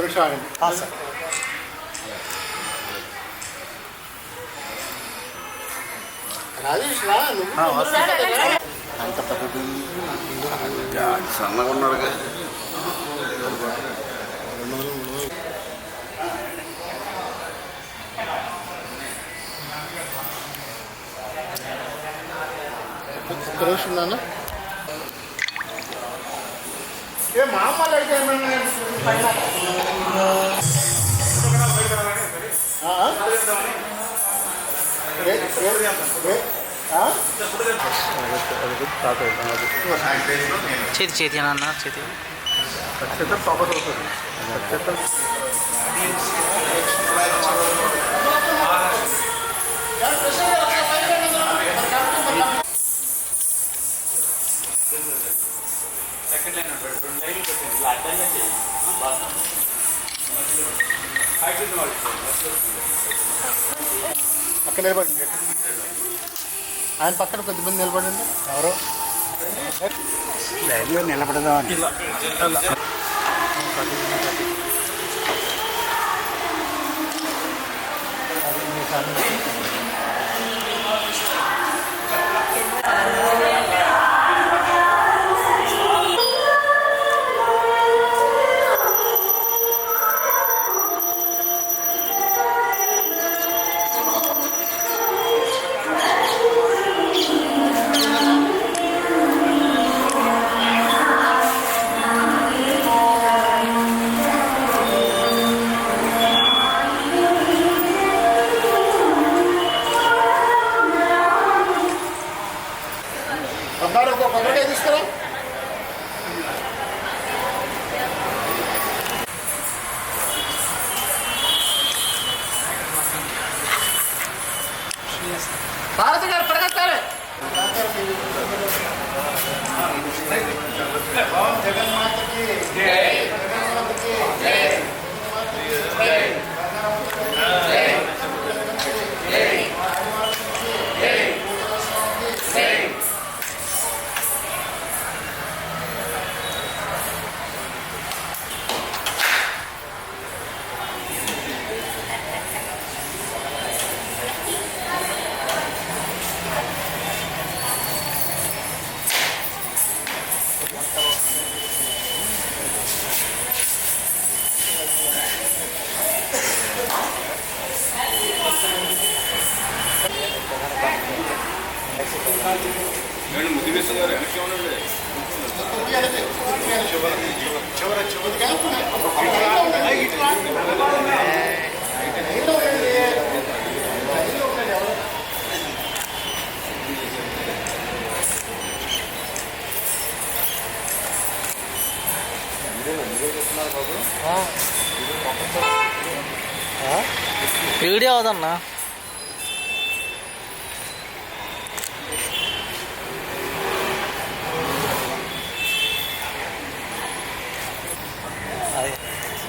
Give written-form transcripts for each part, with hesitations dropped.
నిమిషం ఆగండి. సార్ రాజేష్ రా నువ్వు అంత పెద్ద సన్నగా ఉన్నారుగా. ఒక్క నిమిషం నాన్న. ఏ మా అమ్మాళ్ళు అయితే చేతి చేతి అన్న చేతి అక్కడ నిలబడండి. ఆయన పక్కన కొద్దిమంది నిలబడండి. ఎవరో లైన్లో నిలబడదామని కొబ్బరికాయ తీసుకురా. భారత గారు పడగత్తారు. జగన్మాతకి జగన్మాతకి వీడియో అవదన్నా.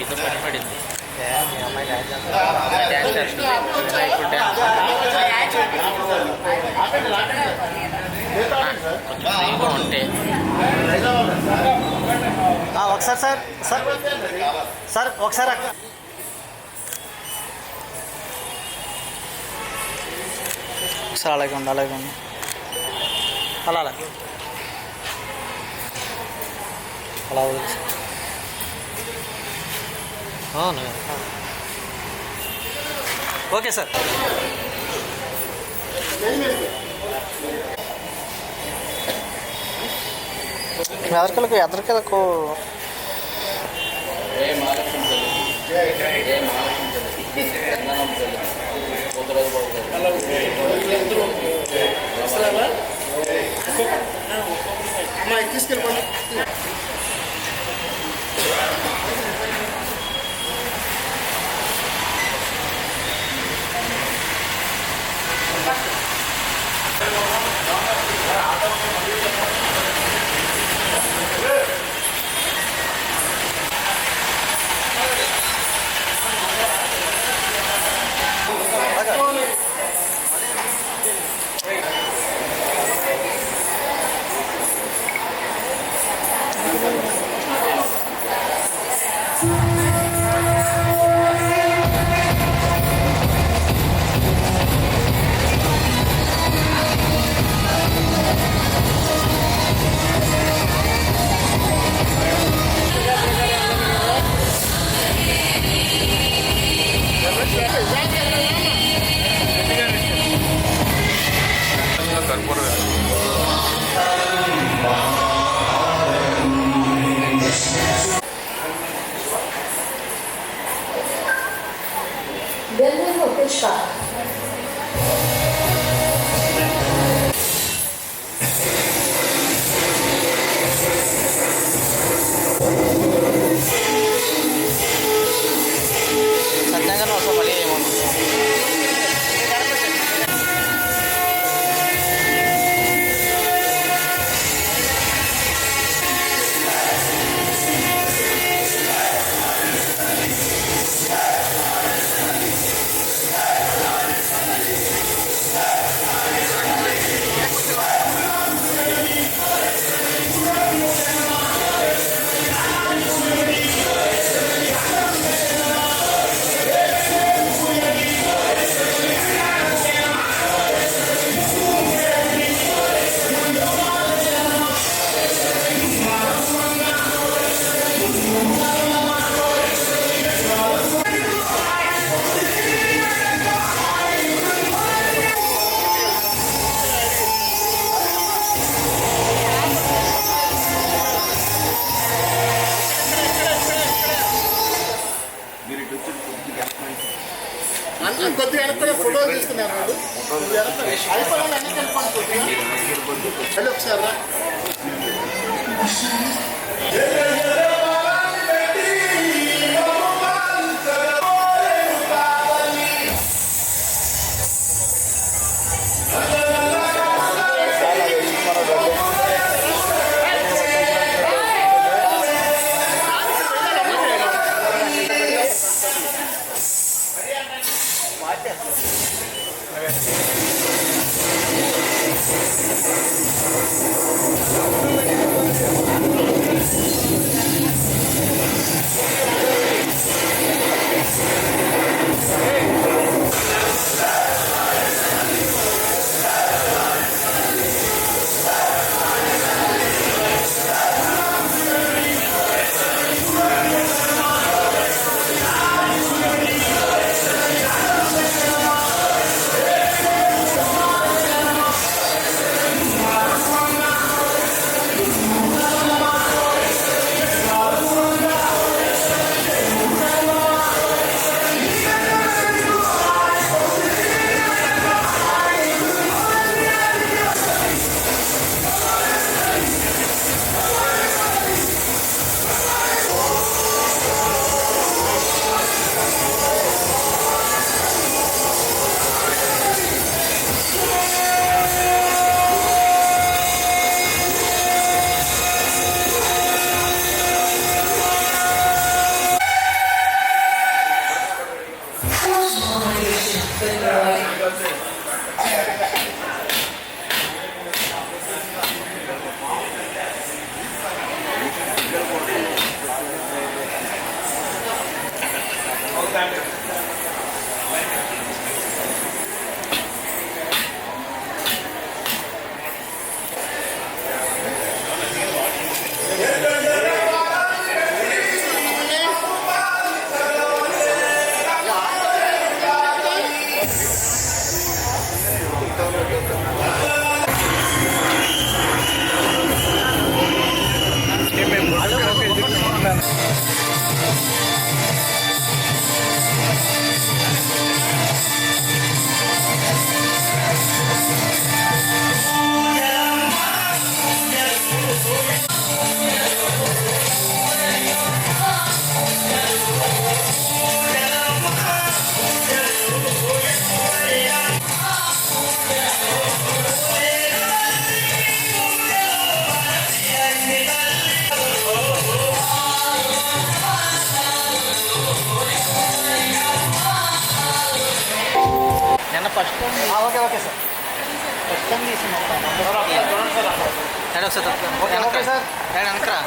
ఇది పడిపడింది ఉంటే ఒకసారి సార్ సార్ సార్ ఒకసారి సార్ అలాగే ఉండి అలాగే ఉండి అలా అలాగే అలా వదిలి సార్. Okay sir. ఎదరికలకు తీసుకెళ్ళిపోండి. వెనక్కి ఫోటో తీసుకున్నారు అయిపోయిన వెనక్కి వెళ్ళిపోండి ఒకసారి రా. First okay okay sir first time తీసుకున్నాం ఒకసారి ఓకే సార్ వెనకరా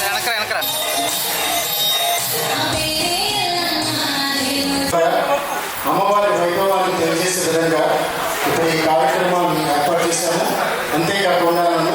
వెనకరా వెనకరా అమ్మవారి వైభవాన్ని తెలియజేసే విధంగా ఇప్పుడు ఈ కార్యక్రమాన్ని ఏర్పాటు చేశాము. అంతేకాకుండా నన్ను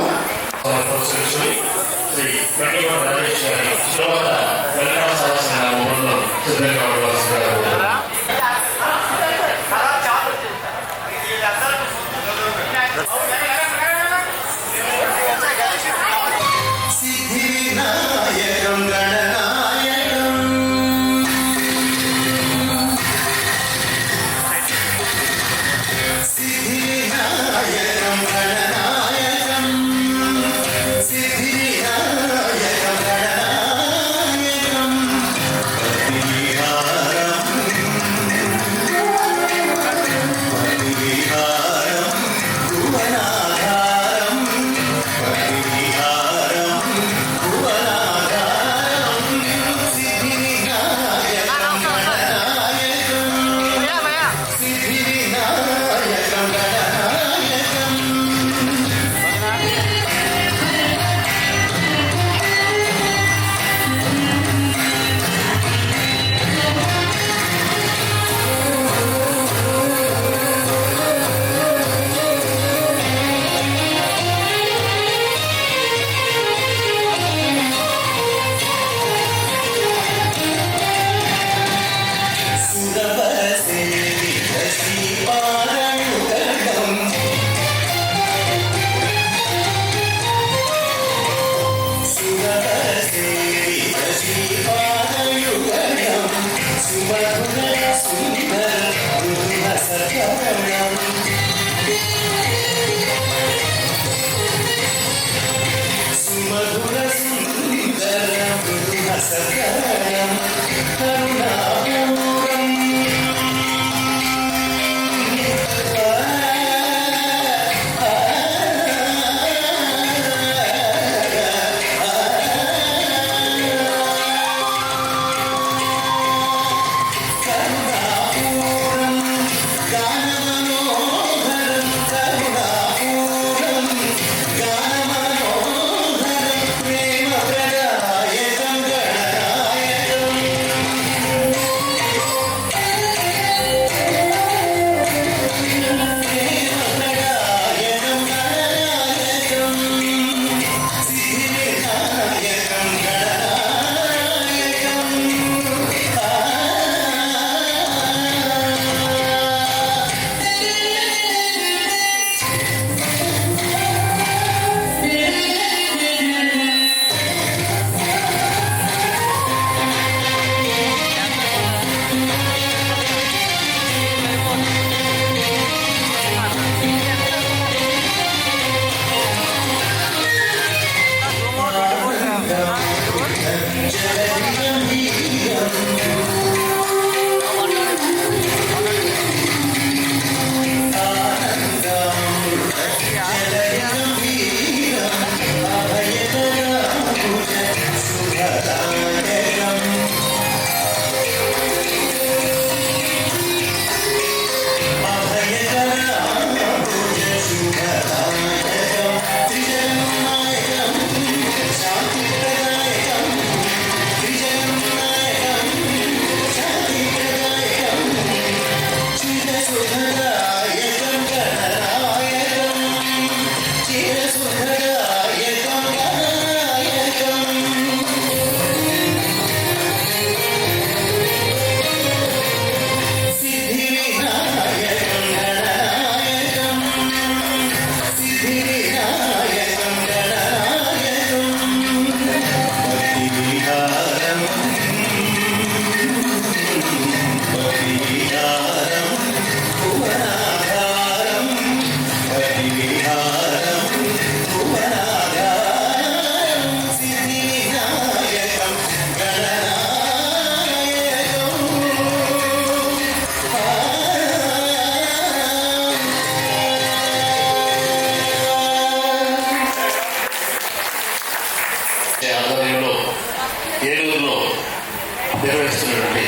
నిర్వహిస్తున్నటువంటి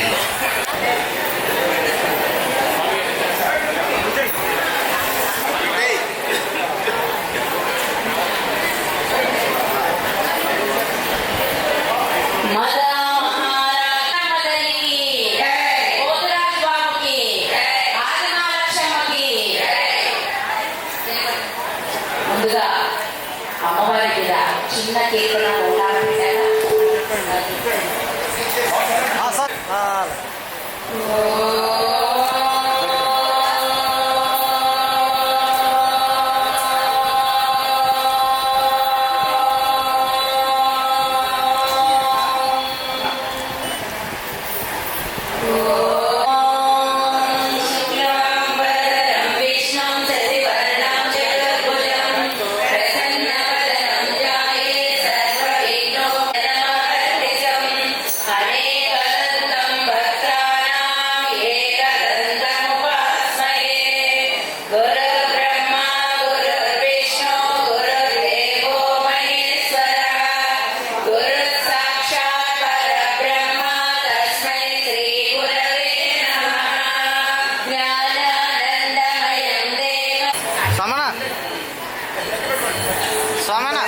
ముందుగా అమ్మవారి మీద చిన్న కేకుల ఉండాలి సార్ సోమనా సోమనా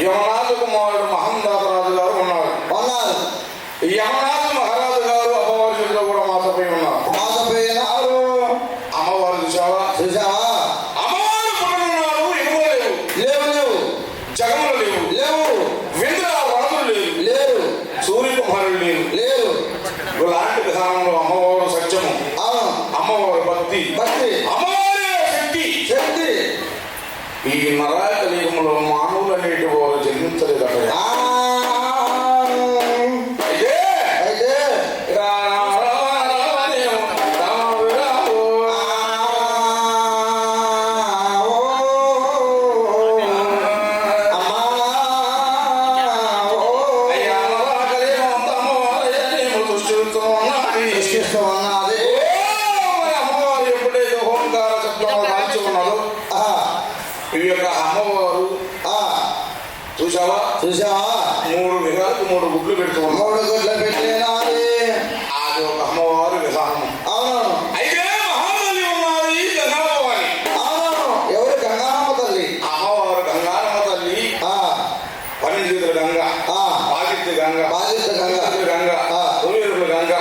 యమనాథ కుమారుడు మహందాసరాజు గారు ఉన్నారు. ఉన్నారు. యమనాథ మహారాజు గారు అమ్మవారి చేతిలో కూడా మాసపోయి ఉన్నారు. మోసపోయినారు. అమ్మవారు చూసావా? చూసావా? అమ్మవారు పుట్టున్నారు, ఎగువ లేవు, లేవు లేవు జగములు లేవు, లేవు వెంద్ర వరదులు లేవు, లేరు సూర్యకుమారులు లేవు. లేరు. ఇలాంటి విధానంలో అమ్మవారు సత్యము, అవును. అమ్మవారు భక్తి, భక్తి, అమ్మవారి శక్తి. శక్తి. ఈ నరాయ కలియుగంలో మానవులు అనేటి వారు జన్మించలేదు. ఆ, అయితే అయితే ఉన్నది. అమ్మవారు ఎప్పుడైతే ఓంకార శబ్దం రాల్చి ఉన్నదో ఈ యొక్క అమ్మవారు చూసావా? చూసావా? 3 విధాలకు 3 గుడ్లు పెడుతూ ఉన్నాం. 3 గుడ్లు పెట్టినాది. అది ఒక అమ్మవారి విధానం. అవును. అయితే మహాబలి ఉన్నది గంగాభవాని. అవును. ఎవరు? గంగారమ్మ తల్లి. అమ్మవారు గంగారమ్మ తల్లి. పన్నెండు గంగ, బాధిత్య గంగ, బాధిత గంగ, గంగ, తొమ్మిది గంగ,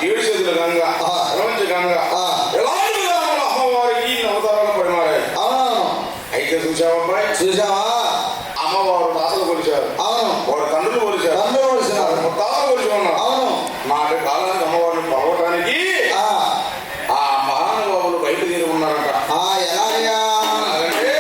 7 చేతుల గంగ, ప్రపంచ గంగ. ఎలాంటి విధానంలో అమ్మవారికి అవతారాలు పడిమారాయి. అవును. అయితే చూసావా అబ్బాయి? చూసావా? అమ్మవారు తాతలు కొలిచారు, అవును. వారు తండ్రులు కొలిచారు, తండ్రి కొలిచారు, ముత్తాతలు కొలిచి ఉన్నారు. అవును. నాటి కాలానికి అమ్మవారిని పడవటానికి ఆ మహానుభావులు బయట తీరి ఉన్నారంట. ఎలాగా? అంటే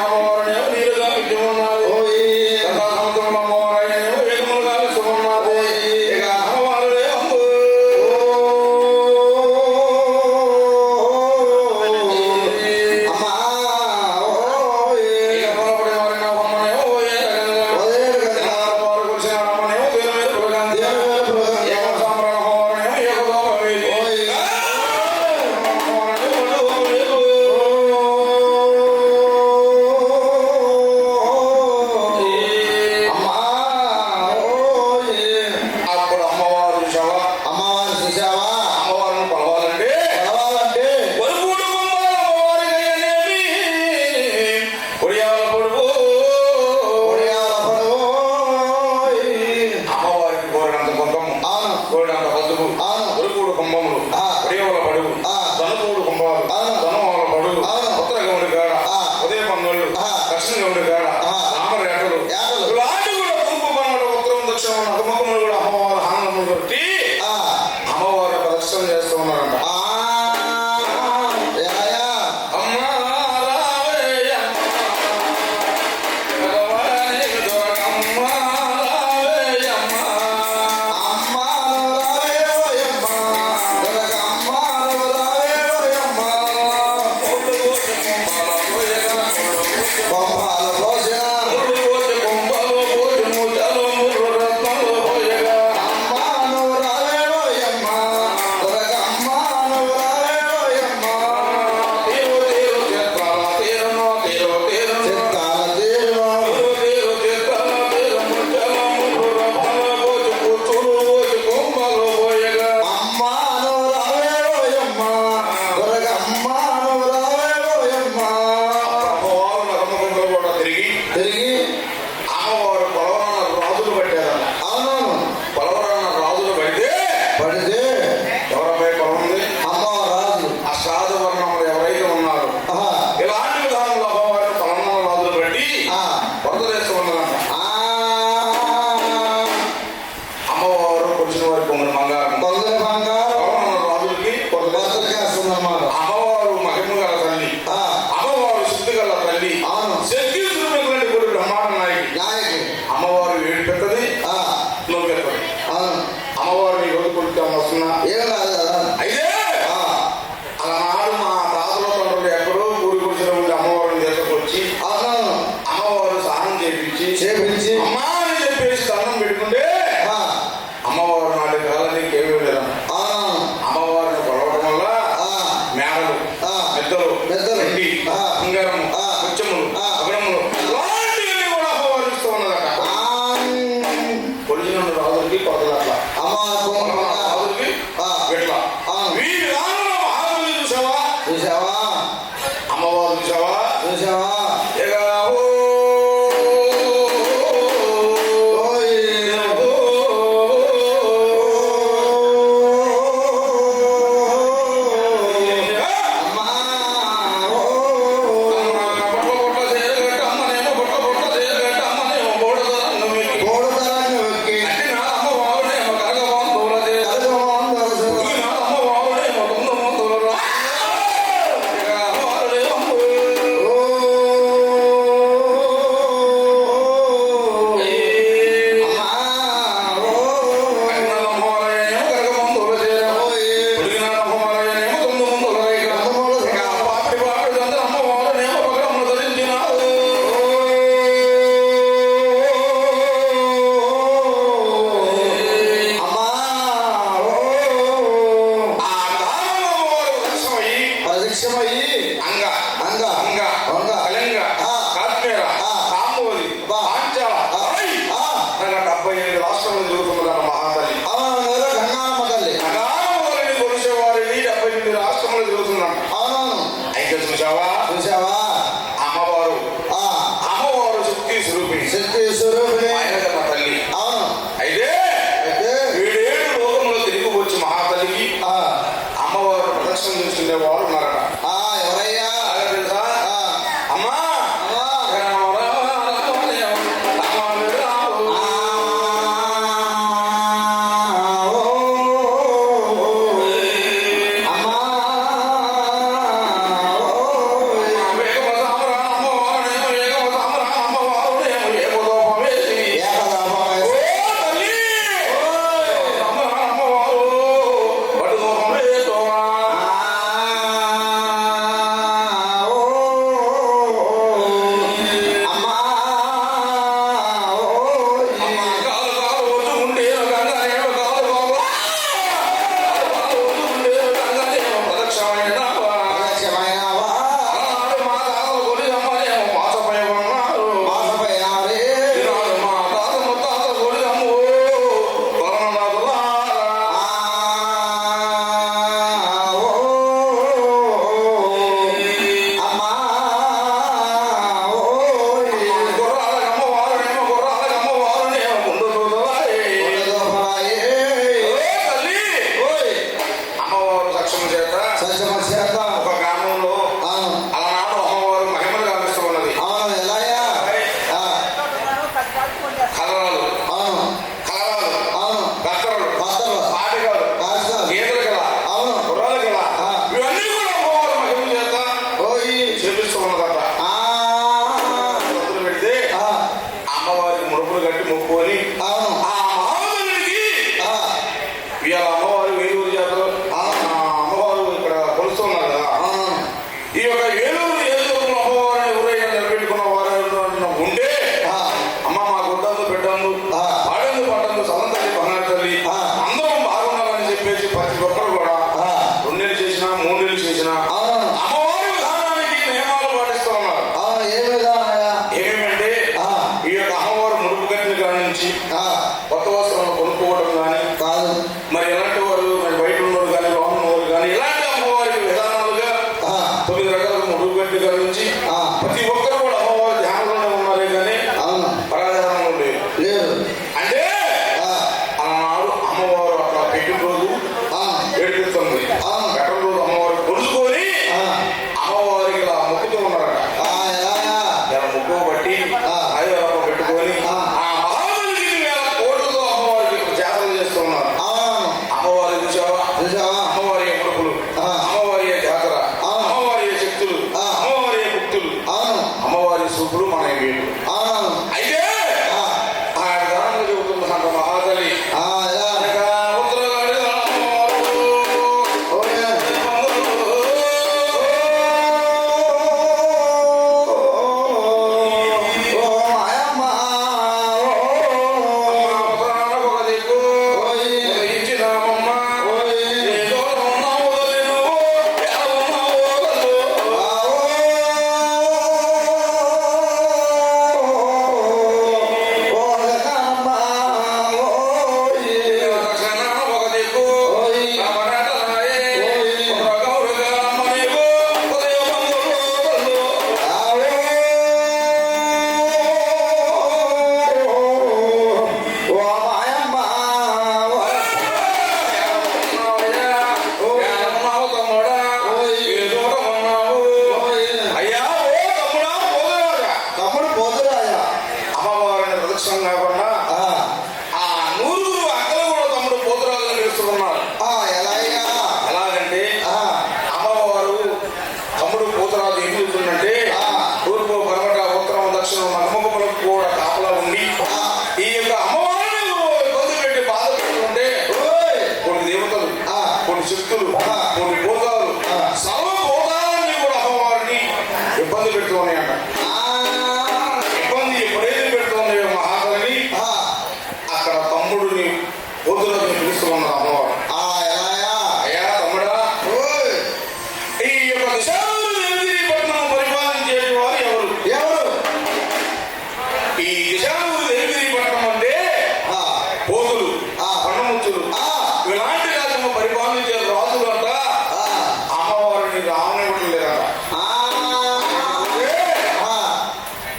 అమ్మా అమ్మవారు చూసావా చూసావా ఇక ఇబ్బంది పెడుతూ ఉన్నాయంట. ఇబ్బంది ఎప్పుడైతే పెడుతుంది మహాతల్లి, అక్కడ తమ్ముడిని కూతురుని పిలుస్తూ ఉన్నారు అమ్మవారు. అయ్యా తమ్ముడా, ఈ యొక్క దశానూరు పరిపాలించే వారు ఎవరు? ఈ దశానూరు దేవిగిరిపట్నం అంటే పోతులు, పన్నముచ్చులు, ఇలాంటి రాజ్యము పరిపాలించే రాజులు అంట అమ్మవారిని రావనివ్వటం లేదంట.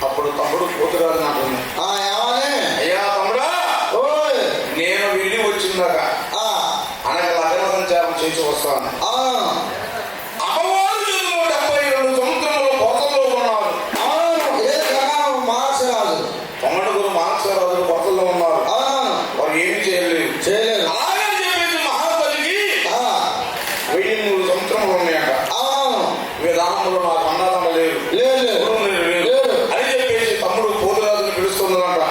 అప్పుడు తమ్ముడు పోతురాజు నాకు అయ్యా తమ్ముడా, నేను వెళ్ళి వచ్చిందాక అనగా లగ్న సంచారం చేసి వస్తాను. అమ్మవారు 72 సంవత్సరంలో పొరతల్లో ఉన్నారు. తమ్ముడుగురు మానసరాజులు పొరతల్లో ఉన్నారు. వారు ఏమి చేయలేదు. అలాగని చెప్పేసి మహాబలికి 1003 సంవత్సరములు ఉన్నాయంట. విధానములు నాకు అన్నదమ్మ లేదు అని చెప్పేసి తమ్ముడు పోతురాజుని పిలుస్తున్నదంట.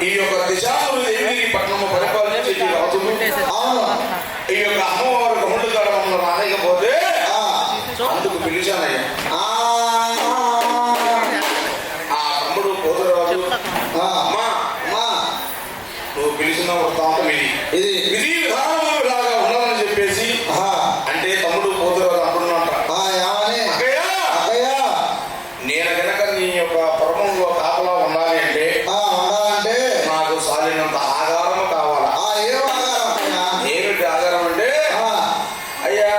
ఈ యొక్క దిశానూరు దేవిగిరిపట్నము పరిపాలించే ఈ రాజులు ఈ యొక్క అమ్మవారు గముడు కాలంలో రాలేకపోతే అందుకు పిలిచానయ్యా. ఆ తమ్ముడు పోతురాజు, అమ్మా నువ్వు పిలిచిన వృత్తాంతం ఇది విధానము లాగా ఉండాలని చెప్పేసి అంటే తమ్ముడు పోతురాజు అంటున్నట్ట. నేను గనక నీ యొక్క పరమంలో కాపలా ఉండాలి అంటే నాకు సాలినంత ఆధారము కావాలా. ఏమిటి ఆధారం అంటే అయ్యా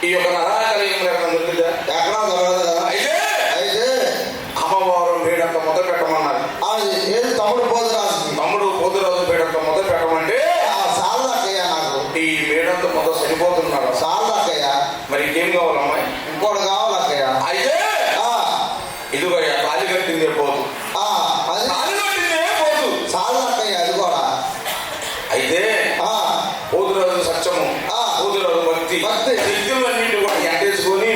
ఈ యొక్క నరాకలింగం ఎక్కడ దొరికిందా? అయితే అమ్మవారు వేడంత మొద పెట్టమన్నారు. తమ్ముడు పోతురాజు వేడంత మొద పెట్టమంటే ఈ వేడంత మొద సరిపోతున్నారు. మరి ఇంకేం కావాలమ్మాయి? ఇంకోటి కావాలక్కయ్య. అయితే ఇదిగో తాళి కట్టిందే పోదు. చాలక్కయ్య అది కూడా. అయితే పోతురాజు సత్యము, పోతురాజు భక్తి శక్తులన్నింటి కూడా ఎంటేసుకొని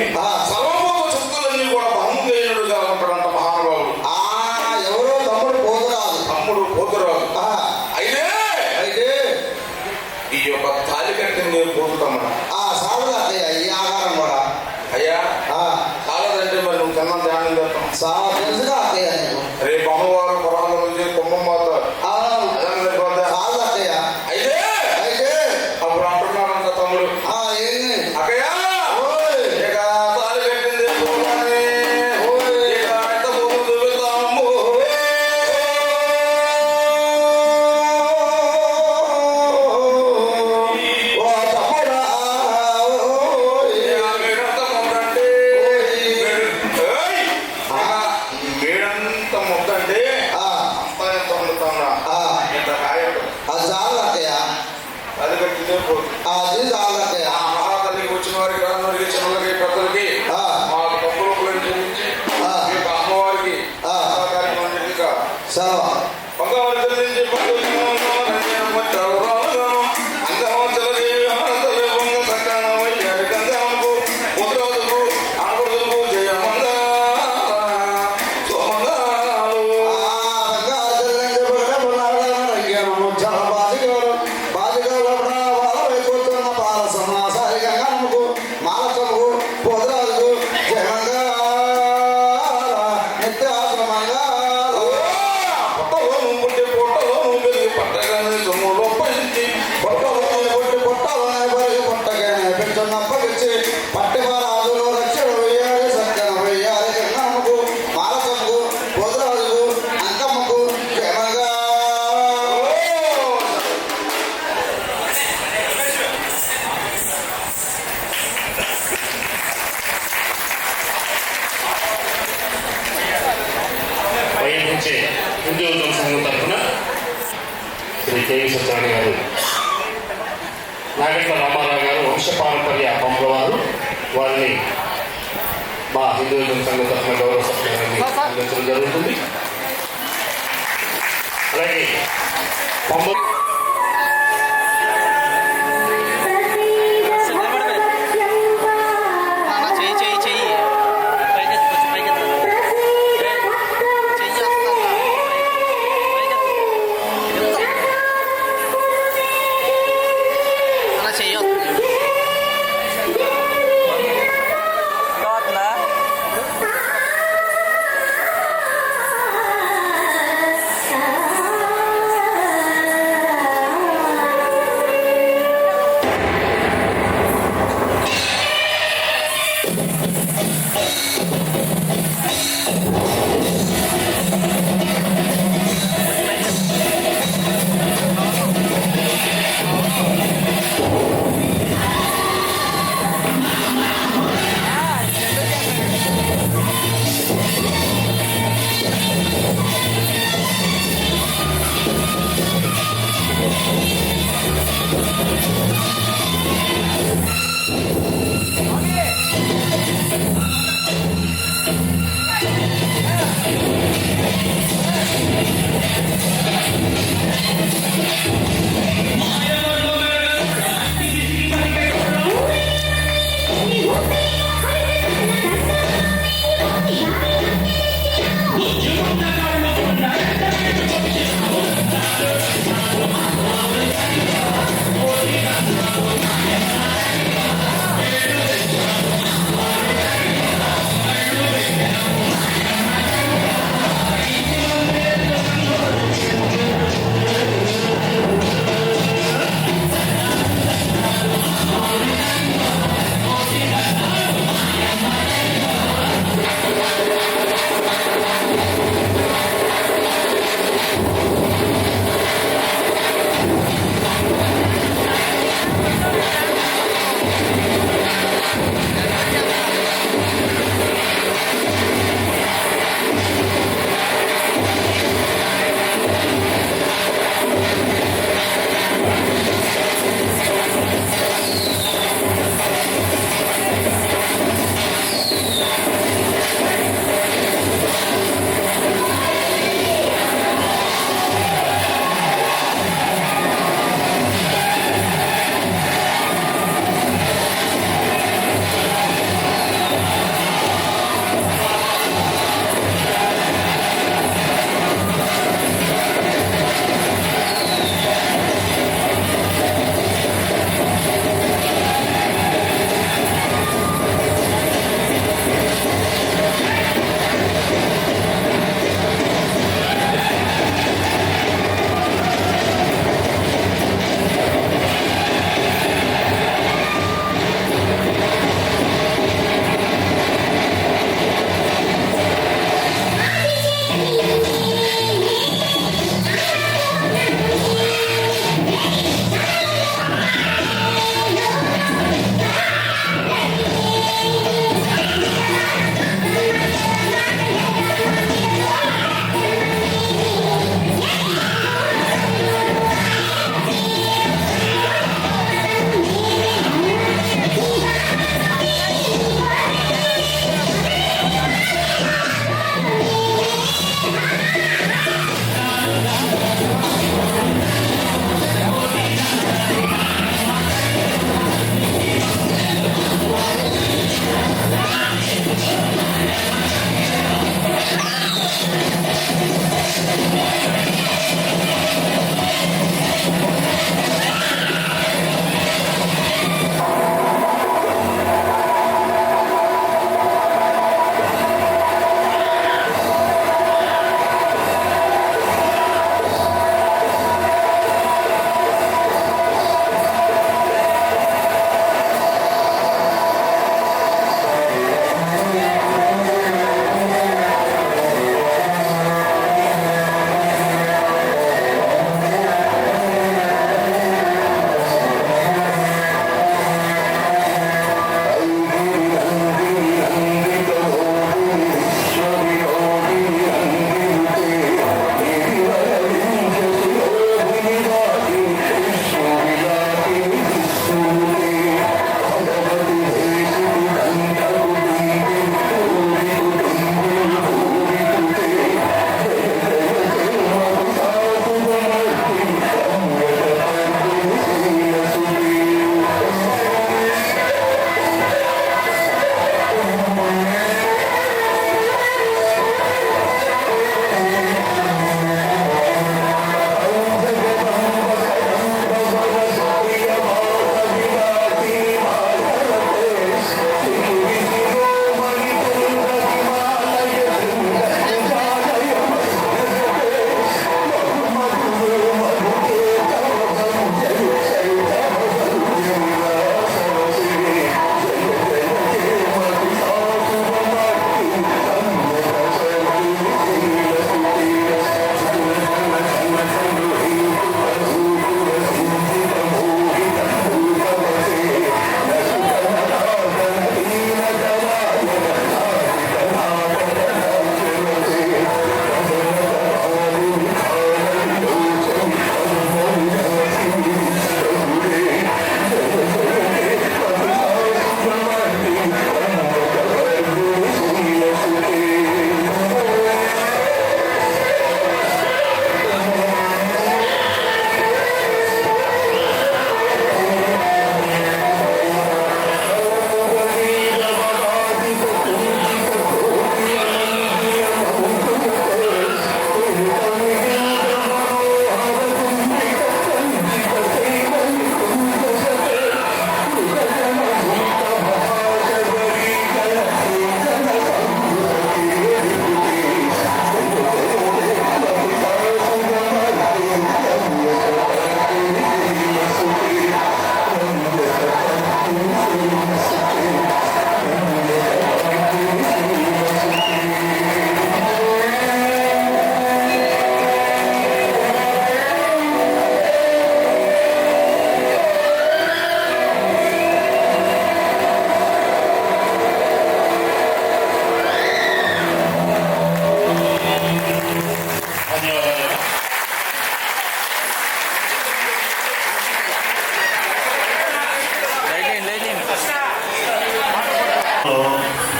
సర్వభౌమ శక్తులన్నీ కూడా భంగుగా ఉంటాడంట మహానుభావుడు. ఎవరో తమ్ముడు పోతురాజు. అయితే ఈ యొక్క తాళి కట్టిందే పోతున్నాం. చాలక్కయ్య ఈ ఆహారం కూడా. అయ్యా చాలదంటే మరి నువ్వు తిన్న ధ్యానం చేస్తాం. తెలుసుగా అక్కయ్య నీకు. రేపు అమ్మవారు పురాణం నుంచి కుంభం పోతారు. చాలక్కయ్య. అయితే అప్పుడు అంటున్నాడంట తమ్ముడు, అక్కయ్య ఇక తాళి కట్టింది పోగానే ఇక ఎంత భూమి దువ్వుతాము. అది చాలు అక్కయ్య. ఆ మహాతల్లికి వచ్చిన వారికి రానుడికి చిన్నలకి పెద్దలకి ఆ. మాకు డబ్బులు చెల్లించి ఆ. ఈ యొక్క అమ్మవారికి ఆ. కార్యక్రమం జరిగింది. సెలవు. భగవాన్ చెల్లించి వైఎంహెచ్ఏ హిందూ యువజన సంఘం తరఫున శ్రీ కేవీ సత్యనారాయణ గారు, నాగట్ల రామారావు గారు వంశపారంపర్య పంపుల వారు వారిని మా హిందూ యువజన సంఘం తరఫున గౌరవ సత్కారాన్ని అందించడం జరుగుతుంది. అలాగే పంపు అన్న చెయ్యి చెయ్యి చెయ్యి పైకి కొంచెం పైకి చెయ్యి అన్న చెయ్యి Thank you.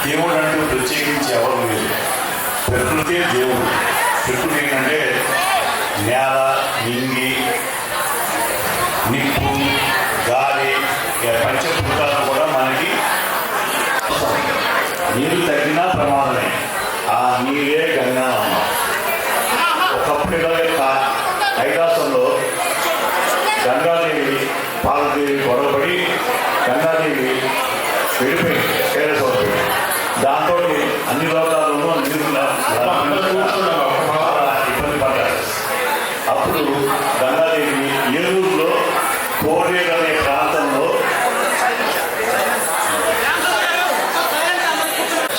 దేవుడు అంటూ ప్రత్యేకించి ఎవరు లేదు. ప్రకృతి దేవుడు. ప్రకృతి ఏంటంటే నేల, నింగి, నిప్పు, గాలి, పంచభూతాలు కూడా మనకి నీరు తగ్గినా ప్రమాదమే. ఆ నీరే గంగానమ్మ. ఒకప్పుడు కైలాసంలో గంగాదేవి పార్వదేవి గొడవపడి గంగాదేవి వెళ్ళిపోయింది కైలాసం. దాంతో అన్ని లోకాలను నీరు ఇబ్బంది పడ్డారు. అప్పుడు గంగాదేవి ఏలూరులో కోడేరు అనే ప్రాంతంలో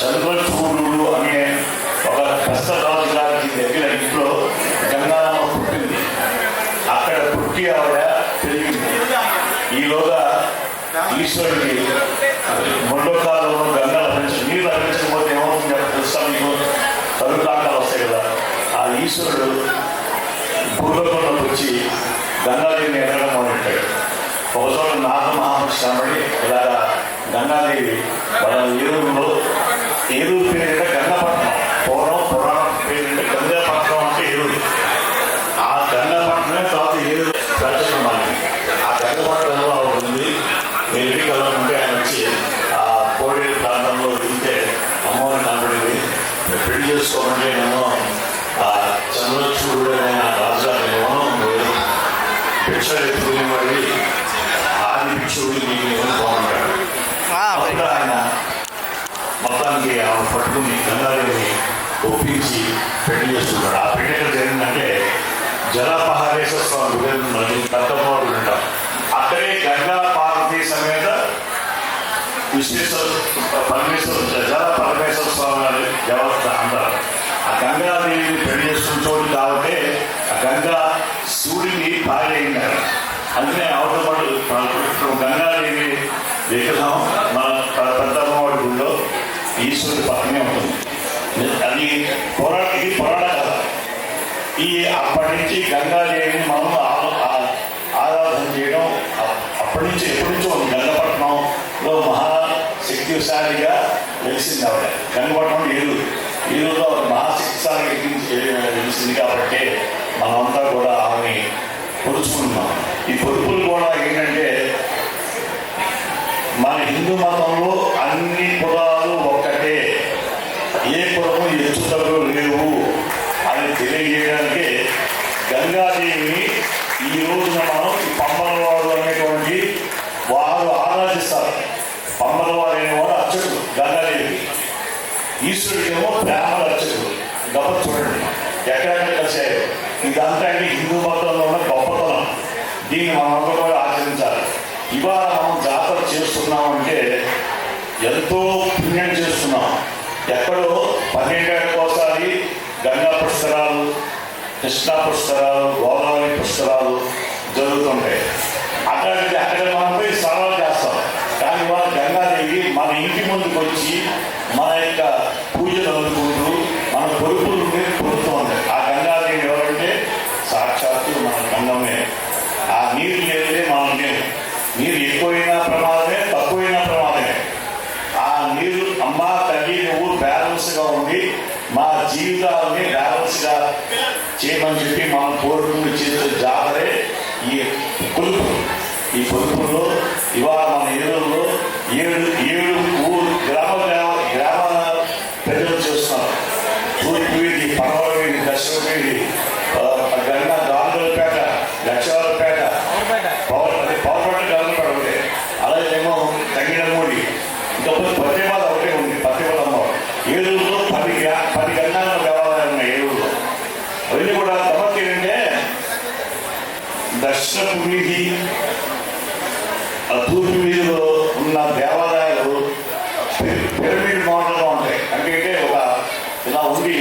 చంద్రచూడు అనే ఒక కష్టరాజు గారికి దగ్గర ఇంట్లో గంగానమ్మ పుట్టింది. అక్కడ పుట్టి ఆవిడ పెరిగింది. ఈలోగా ఈశ్వరుడికి రెండో కాలంలో గంగా నీరు లభించకపోతే ఏమవుతుంది తెలుసా మీకు? తరుకాండాలు వస్తాయి కదా. ఆ ఈశ్వరుడు భూలోకంలోకి వచ్చి గంగాదేవిని ఎక్కడం మొదలెట్టాడు. ఒకచోట నాగ మహాపురుషు కనబడి ఇలాగా గంగాదేవి వాళ్ళ ఏలూరు పేరు గంగపట్నం. పూర్వం పురాణం పేరు గంగాపట్నం అంటే ఏలూరు. ఆ గంగపట్నమే తర్వాత ఏలూరు ప్రదర్శనమాలి. ఆ గంగపట్నంలో ఉంది. వెళ్ళి కలవకుంటే ఆయన వచ్చి ఆ కోడేరు ప్రాంతంలో వెళ్తే అమ్మవారిని కనబడింది. పెళ్లి చేసుకోమంటే నేను ఆ చంద్రచూడు అనే రాజుగారిని భిక్ష ఎత్తుకునేవాడి ఆది భిక్షుడికి నీకు బాగుంటాడు. అప్పుడు ఆయన మొత్తానికి ఆమె పట్టుకుని గంగాదేవిని ఒప్పించి పెళ్లి చేస్తున్నాడు. ఆ పెళ్లి ఎక్కడ జరిగిందంటే జలపహారేశ్వర స్వామి పెద్దమ్మవాడు ఉంటాం. అక్కడే గంగా పార్వతీ సమేత జల పరమేశ్వర స్వామి దేవత అంటారు. ఆ గంగాదేవిని పెళ్లి చేస్తున్న చోటు కాబట్టి ఆ గంగా సూర్యుని భార్య అయినారు. అందుకనే అవతల పాటు గంగాదేవి విగ్రహం మన పెద్దమ్మవాడి గుడిలో ఈశ్వరుడి పక్కనే ఉంటుంది. అది ఇది పోరాట కథ. అప్పటి నుంచి గంగాదేవిని మనం ఆరాధన చేయడం అప్పటి నుంచి ఎప్పటి నుంచో ఉంది. గంగపట్నంలో మహాశక్తిశాలిగా వెలిసింది ఆవిడ. గంగపట్నం ఏలూరులో మహాశక్తిశాలిగా వెలిసింది కాబట్టి మనమంతా కూడా ఆమెని పొడుచుకుంటున్నాం. ఈ పొదుపులు కూడా ఏంటంటే మన హిందూ మతంలో అన్ని కులాలు ఒక్కటే, ఏ కులము హెచ్చుతగ్గులు లేవు అని తెలియజేయడానికి గంగాదేవిని ఈ రోజున మనం పంబలవాడు అనేటువంటి వారు ఆరాధిస్తారు. పంబలవాడు అనేవాడు అర్చకుడు గంగాదేవి. ఈశ్వరుడేమో బ్రాహ్మణ అర్చకుడు. గొప్ప చూడండి ఎక్కడెక్కడ కలిసారు. ఇదంతా హిందూ మతంలో ఉన్న గొప్పతనం. దీన్ని మనం కూడా ఆచరించాలి. ఇవాళ మనం జాతర చేస్తున్నామంటే ఎంతో పుణ్యం చేస్తున్నాం. ఎక్కడో 12 ఏళ్ళకోసారి గంగా పుష్కరాలు, కృష్ణా పుష్కరాలు, గోదావరి పుష్కరాలు జరుగుతుంటాయి. అక్కడ మనం పోయి స్నానాలు చేస్తాం. కానీ ఇవాళ గంగాదేవి మన ఇంటి ముందుకు వచ్చి మన యొక్క పూజలు అందుకుంటూ మన కొడుకులు పొందుతూ ఉంటాయి. ఆ గంగాదేవి ఎవరంటే సాక్షాత్తు మన గంగమే. ఆ నీరు లేదే మనం లేవు. నీరు ఎక్కువైనా ప్రమాదమే, తక్కువైనా ప్రమాదమే. ఆ నీరు అమ్మ తల్లి నువ్వు బ్యాలెన్స్గా ఉండి మా జీవితాలని బ్యాలెన్స్గా చేయమని చెప్పి మనం కోరుకుని చేసే జాతరే ఈ పొదుపు. ఈ పొదుపుల్లో ఇవాళ మన ఏలూరులో ఏడు గ్రామ ప్రజలు చేస్తున్నారు. తూర్పు వీధి, పడవ వీధి, దక్షిణ వీధి, గంగా గాంధులపేట, లక్షవారపేట, పౌరపేట గాంధులపేట ఒకటే. అలాగేమో తగినమూడి, ఇంకా పత్తిపాద ఒకటే ఉంది. పత్తిపాద అమ్మవారు ఏలూరులో 10 గంగాల దేవాలయాలు ఉన్నాయి. ఏలూరులో అవన్నీ కూడా తమకి ఏంటంటే దక్షిణపు వీధి, తూర్పు వీధిలో ఉన్న దేవాలయాలు పిరమిడ్ మోడల్గా ఉంటాయి. అంటే ఒక ఇలా ఉండి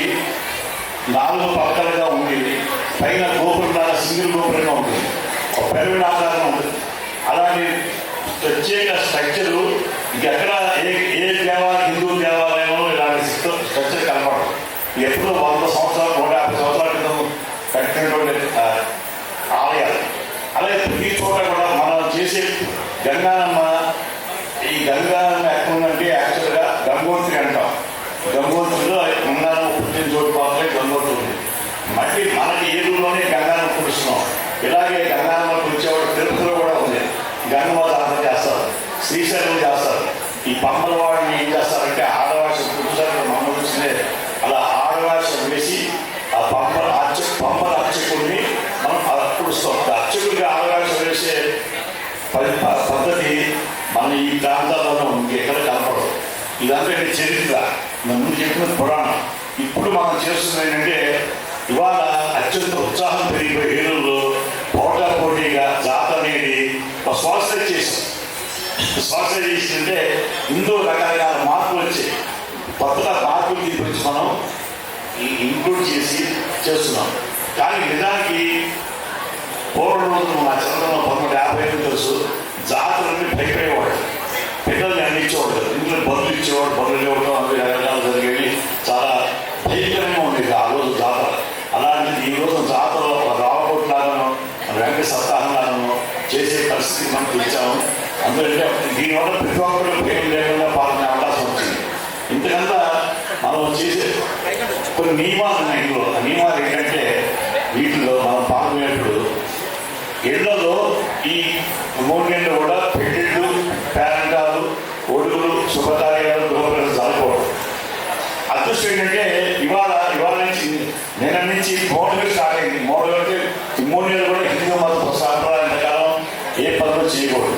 4 పక్కలుగా ఉండి పైన గోపురంగా సింగిల్ గోపురంగా ఉంటుంది. ఒక పిరమిడ్ ఆకారంగా ఉంటుంది. అలాంటి ప్రత్యేక స్ట్రక్చరు ఇంకెక్కడ ఏ హిందూ దేవాలయంలో ఇలాంటి స్ట్రక్చర్ కనపడదు. ఎప్పుడో 100 సంవత్సరాలు 150 సంవత్సరాల క్రితం కట్టినటువంటి ఆలయాలు. అలాగే ప్రతి చోట కూడా మనం చేసే గంగానమ్మ, ఈ గంగానమ్మ ఎక్కడుందంటే యాక్చువల్గా గంగోత్రి అంటాం. గంగమ్మ జాతర చేస్తారు, శ్రీశైలం చేస్తారు. ఈ పంపల వాడిని ఏం చేస్తారంటే ఆడవాసం పురుషులు మమ్మల్ని చూసినే అలా ఆడవాసం వేసి ఆ పంపల అర్చకుడిని మనం అర్పిస్తాం. అర్చకుడికి ఆడవాసం వేసే పద్ధతి మన ఈ ప్రాంతాల్లో ఇంకెక్కడ కనపడదు. ఇదంతా చరిత్ర, ముందు చెప్పిన పురాణం. ఇప్పుడు మనం చేస్తున్నది ఏంటంటే ఇవాళ అత్యంత ఉత్సాహం పెరిగిపోయి ఏలూరులో పోటాపోటీగా జాతర అనేది ఒక స్వాస్థ్య చేసాం. స్వాస్థ్య చేసిందంటే ఇందులో రకరకాల మార్పులు వచ్చాయి. కొత్తగా మార్పులు తీసుకొచ్చి మనం ఇంక్లూడ్ చేసి చేస్తున్నాం. కానీ నిజానికి పూర్వం రోజులు మా చిన్నతనంలో 1950 తెలుసు, జాతరని భయపడేవాడు, పిల్లల్ని అందించేవాడు, ఇంట్లో బదులు ఇచ్చేవాడు, బదులు ఇవ్వడం అవి రకరకాలు జరిగేవి. చాలా భయంకరంగా ఉండేది ఆ రోజు జాతర. అలాంటిది ఈ రోజు జాతరలో రావకోట్లాగాను వెంకట సప్తాహంగాను చేసే పరిస్థితి మనం తెచ్చాము. అందుకంటే దీనివల్ల ప్రతి ఒక్కరు పేరు లేకుండా పాల్గొనే అవకాశం వచ్చింది. ఇంతకంతా మనం చేసే కొన్ని నియమాలు ఉన్నాయి. ఇందులో ఆ నియమాలు ఏంటంటే వీటిలో మనం పాల్గొనేప్పుడు ఇళ్లలో ఈ 3 నెలలు కూడా పెళ్లిళ్ళు, పేరంటాలు, ఒడుగులు, శుభకార్యాలు, గృహప్రవేశం జరగకూడదు. అదృష్టం ఏంటంటే ఇవాళ నుంచి నిన్న నుంచి 3 నెలలు స్టార్ట్ అయింది. 3 నెలలు ఈ 3 నెలలు కూడా హిందూ మత సాంప్రదాయం ప్రకారం ఏ పనులు చేయకూడదు.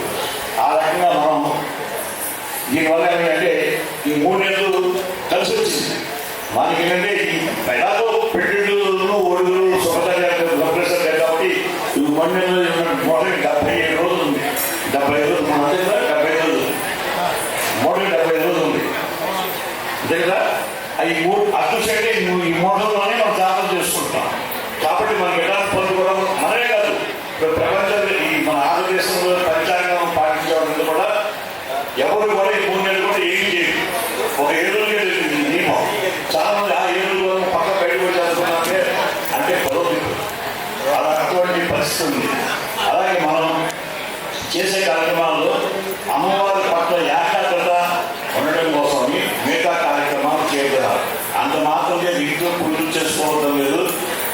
ఆ రకంగా మనం దీనివల్ల ఏంటంటే ఈ 3 నెలలు కలిసి వచ్చింది. మనకి ఏంటంటే ఈ ఎలాగో పెళ్లిళ్ళు, ఒడుగులు, శుభకార్యాలు, గృహప్రవేశం కాబట్టి ఈ 3 నెలలు 77 రోజులు ఉంది. 75 రోజులు మన దగ్గర 75 రోజులు 375 రోజులు ఉంది అంతే కదా. ఈ 3 అదృష్టంటే ఈ 3 రోజుల్లోనే మనం జాతర చేసుకుంటాం. కాబట్టి మనకి ఎలాంటి పనులు కూడా మనమే కాదు, ప్రపంచంలో ఈ మన ఆంధ్రదేశంలో పంచాంగం పాటించడం కూడా ఎవరు కూడా ఈ 3 నెలలు కూడా ఏం చేయరు. ఒక 7 రోజులకే నియమం. చాలా మంది ఆ 7 రోజులు పక్క బయటకు వచ్చేస్తున్నారంటే అంటే పదవులు అలా అటువంటి పరిస్థితి ఉంది. అలాగే మనం చేసే కార్యక్రమాల్లో అమ్మవారి పట్ల ఏకాగ్రత ఉండడం కోసమని మిగతా కార్యక్రమాలు చేయగలరు. అంత మాత్రమే ఇంట్లో పూజలు చేసుకోవడం లేదు.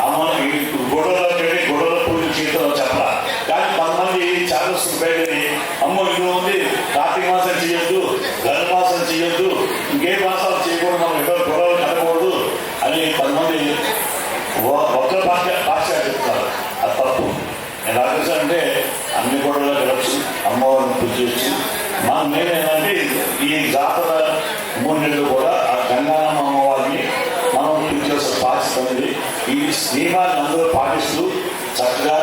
అమ్మని గొడవలో పూజలు చేయడం చెప్పాల. కానీ కొంతమంది చాలా బయటని అమ్మ ఇంట్లో ఉంది, కార్తీక మాసం చేయొద్దు, గర్భమాసం చేయొద్దు, ఇంకే మాసాలు చేయకూడదు, మనం ఎవరు గొడవలు కట్టకూడదు అని కొంతమంది ఒక్క భాష చెప్తారు. అది తప్పు. ఎలా అంటే అన్ని గొడవలు గడవచ్చు, అమ్మవారిని పూజ చేయొచ్చు. మనం ఏంటంటే ఈ జాతర 3 నెలలు కూడా ఆ గంగానమ్మ అమ్మవారిని మనం పూజ చేసే బాధ్యత అనేది. ఈ నియమాన్ని అందరూ పాటిస్తూ చక్కగా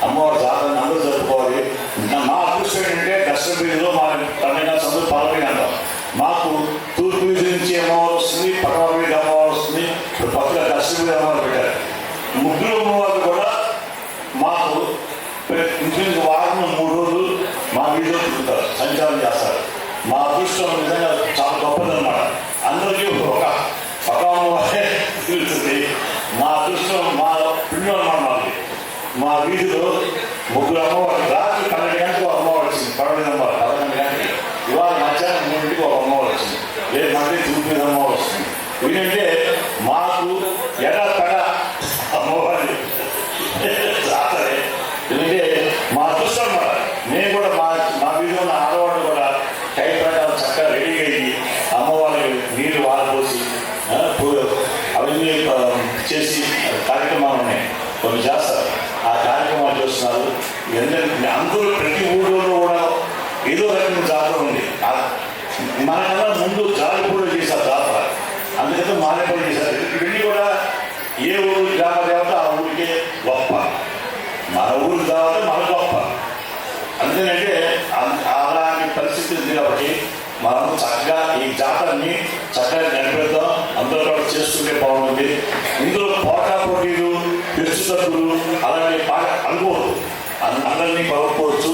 అమ్మవారి జాతరని అందరూ జరుపుకోవాలి. మా అదృష్టం ఏంటంటే దక్షిణ వీధిలో మా పండుగ సందరూ పర్వని అంటాం. మాకు తూర్పు వీధి నుంచి అమ్మవారు వస్తుంది, పడవ వీధి అమ్మవారు వస్తుంది. ఇప్పుడు కొత్తగా దక్షిణ వీధి అమ్మవారు పెట్టారు. ముగ్గురు అమ్మవారు కూడా మాకు ఇంచుమించు వారం 3 రోజులు మా వీధిలో తిరుగుతారు, సంచారం చేస్తారు. మా అదృష్టం నిజంగా చాలా గొప్పదన్నమాట. అందరికీ ఒక అమ్మవారే తిరుగుతుంది. మా అదృష్టం మా పుణ్యం అన్నమాట. మా వీధిలో ముగ్గురు అమ్మవారు రాత్రి 12 గంటలకు అమ్మవారు వచ్చింది. 12 అమ్మవారు 11 గంటలకి. ఇవాళ మధ్యాహ్నం 3 ఒక అమ్మవారు వచ్చింది. లేదు మళ్ళీ తూర్పు అమ్మవారు వస్తుంది. ఎందుకంటే మాకు ఎడా పెడ అమ్మవారి జాతరే. ఎందుకంటే మా అదృష్టం అన్నమాట. మేము కూడా మా వీధిలో ఉన్న ఆడవాళ్ళు కూడా టై ప్రకారం చక్కగా రెడీ అయ్యి అమ్మవారికి నీళ్ళు వారపోసి అవన్నీ చేసి కార్యక్రమాలు ఉన్నాయి, కొన్ని చేస్తారు. ఆ కార్యక్రమాలు చేస్తున్నారు. అందరూ ప్రతి ఊళ్ళో కూడా ఏదో రకమైన జాతర ఉంది. మనకన్నా ముందు జాలిపూడి చేశారు జాతర, అందుకని మానేపల్లి చేశారు. ఇవన్నీ కూడా ఏ ఊరు గ్రామ దేవత ఆ ఊరికే గొప్ప, మన ఊరు దేవత మన గొప్ప. అందుకంటే అలాంటి పరిస్థితి ఉంది. కాబట్టి మనం చక్కగా ఈ జాతరని చక్కగా నడిపేద్దాం, అందరూ కూడా చేసుకుంటే బాగుంటుంది. ఇందులో పోటాపోటీలు, పెరుచుతప్పులు అలాంటి అనుకోవద్దు. అందరినీ పలుకోవచ్చు,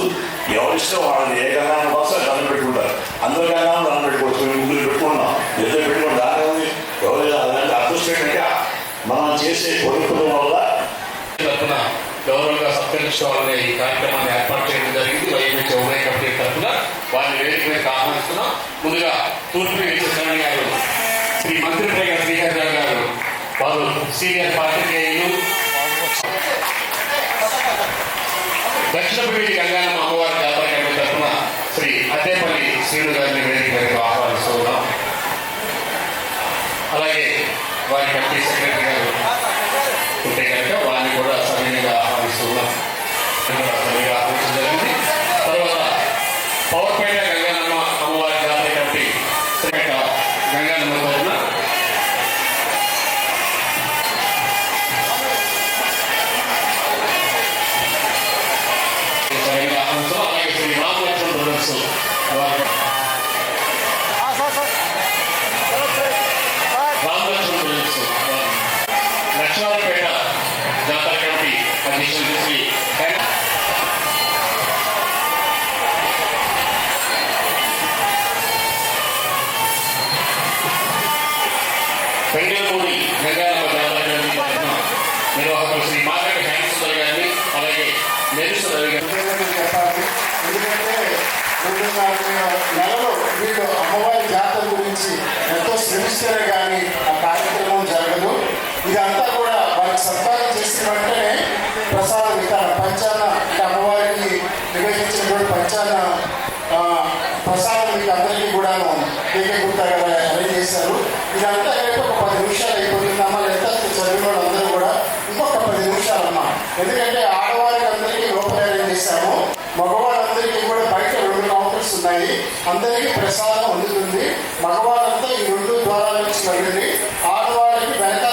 ఎవరిష్టం వాళ్ళని. ఏ గంగానం కోసం దండం పెట్టుకుంటారు, అందరు గంగానం దండం పెట్టుకోవచ్చు. మేము ముగ్గురు పెట్టుకున్నాం, ఇద్దరు పెట్టుకుని దాని ఉంది. ఎవరు అలాంటి అదృష్టం ఏంటంటే మనం చేసే కొడుకుల వల్ల తరఫున గౌరవంగా సత్కరించుకోవాలనే ఈ కార్యక్రమాన్ని ఏర్పాటు చేయడం జరిగింది. వైఎంహెచ్ ఉభయ కమిటీ తరఫున వారిని వేదిక మీద ఆహ్వానిస్తున్నాం. ముందుగా తూర్పు వెంకటేశ్వర గారు, శ్రీ మంత్రిప్రియ శ్రీహరి గారు, వారు సీనియర్ పాత్రికేయులు, దక్షిణ వీధి గంగానమ్మ అమ్మవారి జాతర కమిటీ తరఫున శ్రీను గారిని వేదిక మీదకి ఆహ్వానిస్తూ ఉన్నాం. అలాగే వారి కమిటీ సెక్రటరీ గారు ఉంటే కనుక వారిని కూడా సభ్యునిగా ఆహ్వానిస్తూ ఉన్నాం. సభ్యునిగా ఆహ్వానించడం జరిగింది. తర్వాత పవర్పేట గంగానమ్మ అమ్మవారి జాతర కమిటీ గంగానమ్మ తరఫున అలాగే శ్రీ రామలక్ష్మణ్ బ్రదర్స్ రామలక్ష్మణ్ బ్రదర్స్ లక్ష్మాలపేట జాతర కమిటీ అధ్యక్షులు శ్రీ పెంగళమూడి గంగానమ్మ జాతర కమిటీ తరఫున నిర్వాహకులు శ్రీ మాగంటి శ్యామసుందర్ గారిని అలాగే మెరుసు రవి గారిని చెప్పాలి. ఎందుకంటే 3-4 నెలలు వీళ్ళు అమ్మవారి జాతర గురించి ఎంతో శ్రమిస్తేనే కానీ ఆ కార్యక్రమం జరగదు. ఇదంతా కూడా వాళ్ళకి సత్కారం చేసిన వెంటనే ప్రసాదం విధానం పంచాన్న అమ్మవారికి నివేదించినటువంటి పంచాన్న ప్రసాదం మీకు అందరికీ కూడాను గుర్తా అరేంజ్ చేశారు. ఇదంతా కలిపి ఒక 10 నిమిషాలు అయిపోతుందమ్మా. లేదా చదివిన వాళ్ళందరూ కూడా ఇంకొక 10 నిమిషాలమ్మా. ఎందుకంటే ఆడవారికి అందరికీ లోపల అరేంజ్ చేశాము, మగవాళ్ళందరికీ కూడా బయట 2 కౌంటర్స్ ఉన్నాయి. అందరికీ ప్రసాదం అందుతుంది. మగవాళ్ళంతా ఈ 2 ద్వారాల నుంచి వెళ్ళండి. ఆడవాళ్ళకి వెనక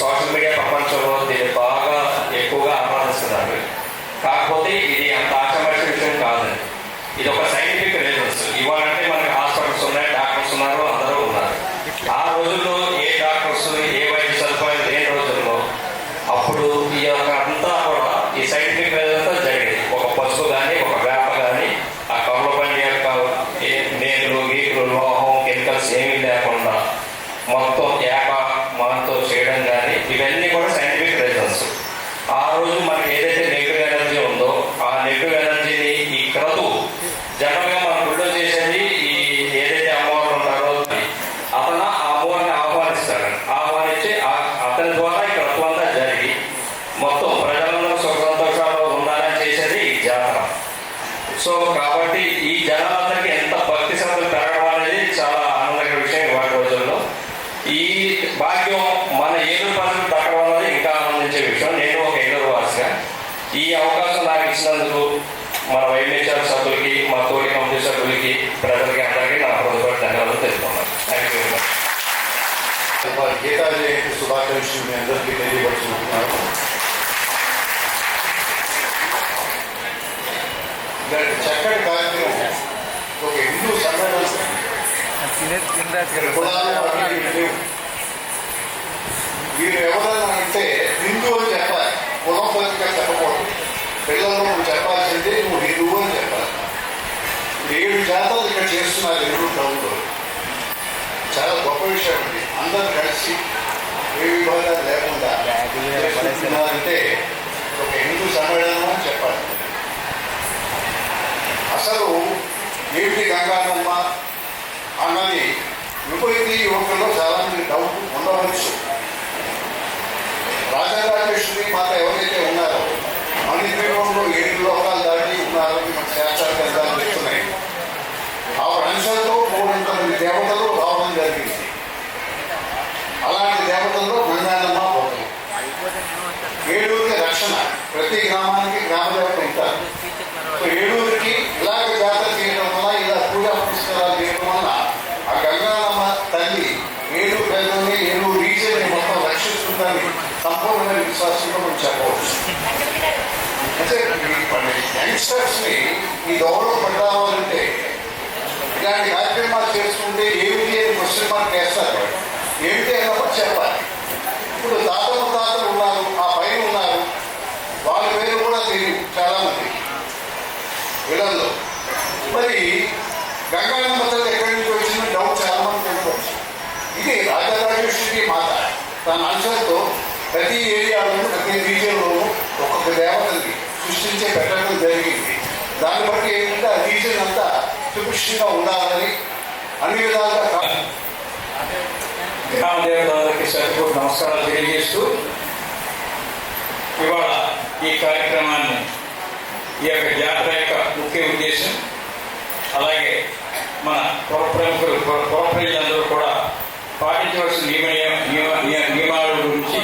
సోషల్ మీడియా ప్రపంచంలో దీన్ని బాగా ఎక్కువగా ఆహ్వానిస్తున్నారు. కాకపోతే ఇది అంత ఆచమర్చే విషయం కాదండి. ఇది ఒక సైంటిఫిక్ రీజన్స్. ఇవాళంటే మనకి హాస్పిటల్స్ ఉన్నాయి, డాక్టర్స్ ఉన్నారు, అందరూ ఉన్నారు. ఆ రోజుల్లో ఏ డాక్టర్స్ ఏ వైద్య సదుపాయాలు లేని రోజుల్లో అప్పుడు ఈ యొక్క అంతా కూడా ఈ సైంటిఫిక్ రీజన్స్ జరిగేది. ఒక పసుపు కానీ ఒక వేప కానీ ఆ కవల బండి యొక్క నేకులు గీకులు లోహం కెమికల్స్ ఏమీ లేకుండా మొత్తం ఏక మనతో చేయడం కానీ ఇవన్నీ కూడా సైంటిఫిక్ రీజన్స్. ఆ రోజు మనకి ఏదైతే నెగిటివ్ ఎనర్జీ ఉందో ఆ నెగిటివ్ ఎనర్జీని ఈ క్రతువు జనరల్గా మన గుళ్ళో చేసేది ఈ ఏదైతే అమ్మవారు ఉంటారో అతను ఆ అమ్మవారిని ఆహ్వానించి అతని ద్వారా ఈ క్రతువు అంతా జరిగి మొత్తం ప్రజలందరూ సుఖ సంతోషాలు ఉండాలని చేసేది ఈ జాతర. సో కాబట్టి ఈ జనాలందరికీ ఎంత భక్తి శ్రద్ధలు పెరగడం అనేది చాలా ఆనందకర విషయం ఇవాటి రోజుల్లో. ఈ భాగ్యం మన ఏలూరు ప్రజలు దక్కడం అనేది ఇంకా ఆనందించే విషయం. నేను ఒక ఏలూరు వాసిగా ఈ అవకాశం నాకు ఇచ్చినందుకు మన వైద్యశాల సభ్యులకి, మా తోటి కమిటీ సభ్యులకి, ప్రజలకి అందరికీ నా హృదయపూర్వక ధన్యవాదాలు తెలుపుతున్నాను. Thank you very much. Gita Jayanti శుభాకాంక్షలు మీ అందరికీ తెలియపరుచుకుంటున్నాను. ఇలాంటి చక్కటి కార్యక్రమం ఒక హిందూ సమ్మేళనం మీరు ఎవరైనా అంటే హిందూ అని చెప్పాలి, కులం పత్రిక చెప్పకూడదు. పిల్లలు నువ్వు చెప్పాల్సిందే నువ్వు హిందువు అని చెప్పాలి. 7 జాతరలు ఇక్కడ చేస్తున్నారు నెల్లూరు టౌన్లో. చాలా గొప్ప విషయం అండి. అందరూ కలిసి ఏ విభాగాలు లేకుండా చేస్తున్నారంటే ఒక హిందూ సమ్మేళనం అని చెప్పాలి. అసలు ఏమిటి గంగానమ్మ అన్నది యువతి యువకుల్లో చాలామంది డౌట్ ఉండవచ్చు. రాజరాజేశ్వరి మాత ఎవరైతే ఉన్నారో మణిద్వీపంలో 7 లోకాలు దాటి ఉన్నారో మన శాస్త్రాలు గ్రంథాలు చెప్తున్నాయి. ఆ అంశాలతో 300 మంది దేవతలు రావడం జరిగింది. అలాంటి దేవతల్లో గంగానమ్మ ఒకరు. ఏలూరుకి రక్షణ, ప్రతి గ్రామానికి గ్రామదేవత ఉంటారు. సో ఏలూరుకి ఇలాగ జాతర చేయడం వల్ల, ఇలా పూజా పురస్కారాలు చేయడం వల్ల ఆ గంగానమ్మ తల్లి ఏలూరు ప్రజల్ని, ఏలూరు రీజియన్ని మొత్తం రక్షిస్తుందని సంపూర్ణమైన విశ్వాసంలో మనం చెప్పవచ్చు. అంటే యంగ్స్టర్స్ని ఈ దౌర్లో పడ్డావాలంటే ఇలాంటి కార్యక్రమాలు చేసుకుంటే ఏమిటి అని క్వశ్చన్ మార్క్ వేస్తారు. ఏమిటి అన్నప్పుడు చెప్పాలి. ఇప్పుడు తాతలు ఉన్నారు, ఆ పైన ఉన్నారు, వాళ్ళ పేరు కూడా తెలియదు చాలామంది వీళ్ళల్లో. మరి గంగానమ్మ తల్లి ఎక్కడి నుంచి వచ్చిందో డౌట్ చాలామంది ఉండవచ్చు. ఇది రాజరాజేశ్వరి మాత తన అంశంతో ప్రతి ఏరియాలోనూ ప్రతి రీజియన్లోనూ ఒక్కొక్క దేవతని సృష్టించే పెట్టడం జరిగింది. దాన్ని బట్టి ఏంటంటే ఆ రీజియన్ అంతా సుభిక్షంగా ఉండాలని అన్ని విధాలుగా గ్రామదేవతలకి సరిపూర్తి నమస్కారాలు తెలియజేస్తూ ఇవాళ ఈ కార్యక్రమాన్ని, ఈ యొక్క జాతర యొక్క ముఖ్య ఉద్దేశం, అలాగే మన ప్రముఖులు ప్రజలందరూ కూడా పాటించవలసిన నియమాల గురించి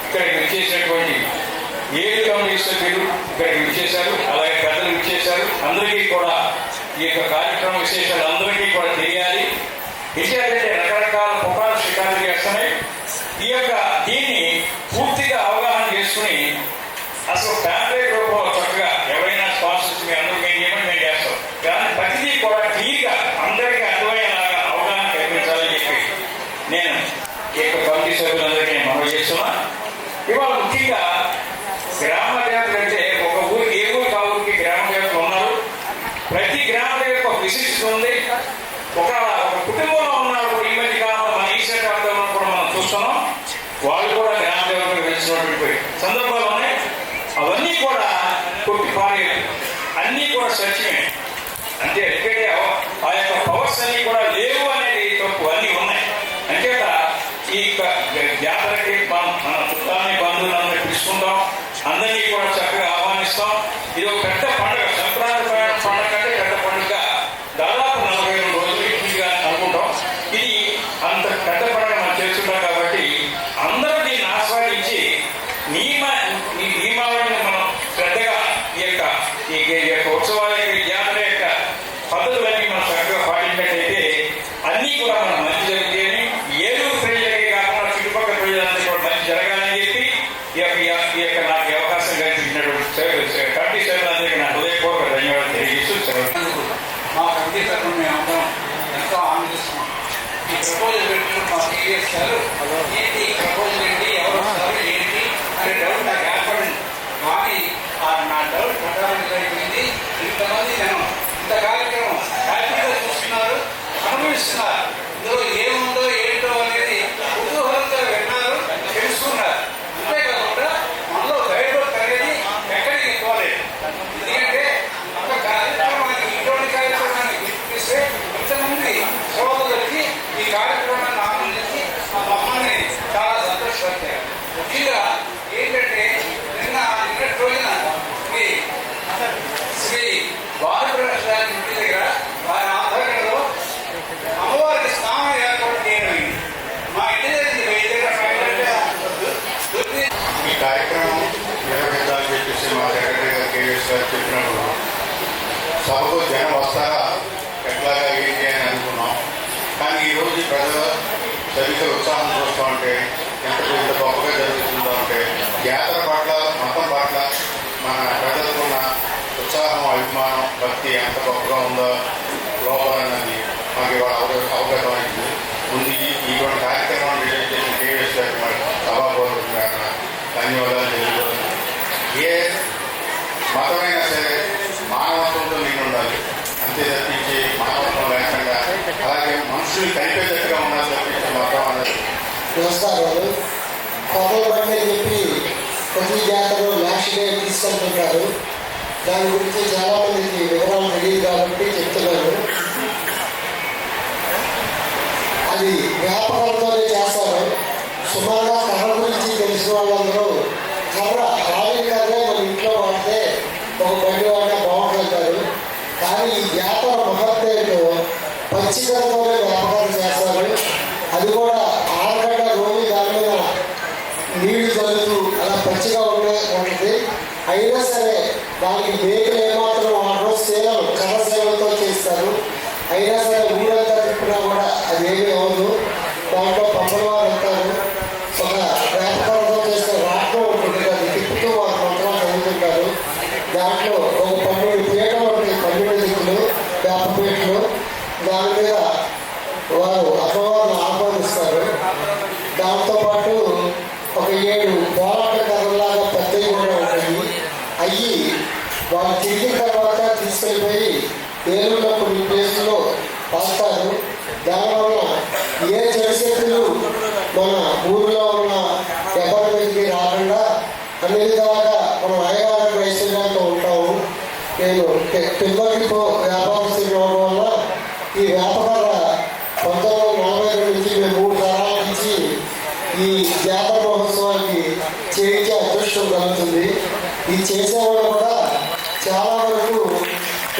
ఇక్కడికి విచ్చేసినటువంటి 7 కమిటీ సభ్యులు ఇక్కడికి విచ్చేశారు, అలాగే పెద్దలు విచ్చేశారు. అందరికీ కూడా ఈ యొక్క కార్యక్రమ విశేషాలు అందరికీ కూడా తెలియాలి. విషయాలంటే రకరకాల పుకార్లు షికారులు చేస్తున్నాయి. ఈ యొక్క దీన్ని పూర్తిగా అవగాహన చేసుకుని అసలు ప్యాంప్లెట్ రూపంలో చక్కగా ఎవరైనా స్పాన్సర్స్ మీ అందరూ మేము చేయమని మేము చేస్తాం. కానీ ప్రతిదీ కూడా క్లియర్గా అందరికీ అర్థమయ్యేలాగా అవగాహన కల్పించాలని చెప్పి నేను ఈ యొక్క కమిటీ సభ్యులందరికీ నేను మనవి చేస్తున్నా. ఇవాళ ముఖ్యంగా గ్రామ దేవతలు అంటే ఒక ఊరికి, ఏ ఊరికి ఆ ఊరికి గ్రామ దేవతలు ఉన్నారు. ప్రతి గ్రామ దేవత ఒక విశిష్టత ఉంది. ఒక కుటుంబంలో ఉన్నారు. ఈ మధ్య కాలంలో మన ఈశ్వర ప్రాంతంలో కూడా మనం చూస్తున్నాం. వాళ్ళు కూడా గ్రామ దేవతలు వెలిసినటువంటి సందర్భాలు ఉన్నాయి. అవన్నీ కూడా కొట్టి పారేయాలి. అన్నీ కూడా సత్యమే. అంటే ఎందుకంటే ఆ యొక్క పవర్స్ అన్నీ కూడా లేవు అనేది తప్పు, అన్నీ ఉన్నాయి. అంచేత ఈ జాతరకి మన చుట్టాలని బంధువులందరినీ పిలుచుకుంటాం. అందరినీ కూడా చక్కగా ఆహ్వానిస్తాం. ఇది ఒక పెద్ద పండుగ. సంక్రాంతి పండుగ అంటే పెద్ద పండుగ. దాదాపు 42 రోజులు ఇంటిగా అనుకుంటాం. ఇది అంత పెద్ద పండుగ మనం చేస్తున్నాం కాబట్టి అందరూ దీన్ని ఆస్వాదించి నియమావళిని మనం శ్రద్ధగా ఈ యొక్క ఉత్సవాల యొక్క జాతర యొక్క పద్ధతులన్నీ మనం చక్కగా పాటించినట్లయితే అన్నీ కూడా మనం మంచి జరిగితేనే ఏలూరు ప్రజలకే కాకుండా చుట్టుపక్కల ప్రజలందరికీ కూడా మంచి జరగాలి. చేశారు ఏంటి ప్రపోజల్ ఏంటి ఎవరు వస్తారు ఏంటి అనే డౌట్ నాకు ఏర్పడింది. కానీ నా డౌట్ ప్రకారం అయిపోయింది. ఇంతమంది నేను ఇంత కార్యక్రమం హ్యాపీగా చూస్తున్నారు, అనుభవిస్తున్నారు. ఇందులో ఏముందో ఏంటో అనేది కుతూహలంగా విన్నారు, తెలుసుకున్నారు. అంతేకాకుండా మనలో భయపడి అనేది ఎక్కడికి పోలేదు. ఎందుకంటే ఒక కార్యక్రమానికి ఇటువంటి కార్యక్రమాన్ని గుర్తిస్తే ఇంతమంది సోదరులకి ఈ కార్యక్రమాన్ని ఆనందించి మా మమ్మల్ని చాలా సంతోషపడతారు. ముఖ్యంగా ఏంటంటే నిన్నటి రోజున శ్రీ బాలప్రసాద్ ఇంటి దగ్గర వారి ఆధ్వర్యంలో అమ్మవారికి స్నానం ఏర్పాటు చేయడం మా ఇంటి దగ్గర ఈ కార్యక్రమం నిర్వహించాలని చెప్పేసి మా సెక్రటరీ గారు కేవీఎస్ గారు చెప్పినప్పుడు సభకు జనం వస్తారా ఎట్లాగా ఏంటి అని అనుకున్నాం. కానీ ఈరోజు ప్రజల సరిగ్గా ఉత్సాహం చూస్తూ ఉంటే ఎంత గొప్పగా జరుగుతుందో అంటే జాతర పట్ల మతం పట్ల మన ప్రజలకున్న ఉత్సాహం, అభిమానం, భక్తి ఎంత గొప్పగా ఉందో లోపలన్నది మాకు ఇవాళ అవగతమైంది. ముందు ఇటువంటి కార్యక్రమాన్ని రిలీజ్ చేసిన కేవీఎస్ గారికి మరి సభాపూర్వకంగా ధన్యవాదాలు తెలియజేస్తున్నాను. ఏ మతమైనా సరే మానవత్వంతో నేను ఉండాలి, అంతే తప్పించి మానవత్వం లేకుండా అలాగే మనుషులు కలిపేటట్టుగా ఉండాలి తప్పించి మతం అన్నది. నమస్కారాలు. కొత్త బండి అని చెప్పి ప్రతి జాతరలో లాస్ట్ డే తీసుకెళ్తుంటారు. దాని గురించి చాలా మందికి వివరాలు తెలియదు కాబట్టి చెప్తున్నాను. అది వ్యాపకంతోనే చేస్తారు. సుమారుగా కర్ర గురించి తెలిసిన వాళ్ళందరూ కర్ర రావి కర్రే మన ఇంట్లో వాడితే ఒక బండి వాడినా బాగుంటుంటారు. కానీ ఈ జాతర మహత్తేంటో పచ్చికరతోనే వ్యాపకాలు చేస్తారు. అది కూడా ఆరగడ్డ రోజు దాని మీద నీళ్లు చల్లుతూ అలా పచ్చిగా ఉంటుంది. అయినా సరే దానికి మేకలు ఏమాత్రం వాడరు, సేవలు కర్ర సేవలతో చేస్తారు. అయినా సరే ఊరంతా తిప్పినా కూడా అది ఏమీ అవ్వదు. దాంట్లో పంపల వారు వెళ్తారు. ఒక వ్యాపకాలతో చేస్తే రాట్నం ఉంటుంది, అది తిప్పుతూ వారు మంత్రం చదువుతుంటారు. దాంట్లో ఒక 12 పీటలు ఉంటాయి, 12 దిక్కులు వేపపీటలు. దాని మీద వారు అమ్మవారిని ఆహ్వానిస్తారు. దాంతోపాటు ఒక 7 పోరాట కర్రలాగా పెద్దవి కూడా ఉంటాయి. అవి వాళ్ళు తిరిగిన తర్వాత తీసుకెళ్ళిపోయి ఏలున్న కొన్ని ప్లేసుల్లో పాస్తారు. దానివల్ల ఏ చెడు మన ఊరిలో ఉన్న ఎవరి మీదకి రాకుండా అన్ని విధాలుగా మనం అయ్యగారి ఐశ్వర్యంతో ఉంటాము. నేను తిరుపతికి వ్యాపారస్తులు అవడం వల్ల ఈ వ్యాపార 1942 నుంచి మేము 3 తరాల నుంచి ఈ జాతర మహోత్సవానికి చేయించే అదృష్టం కలుగుతుంది. ఇది చేసేవాళ్ళు కూడా చాలా వరకు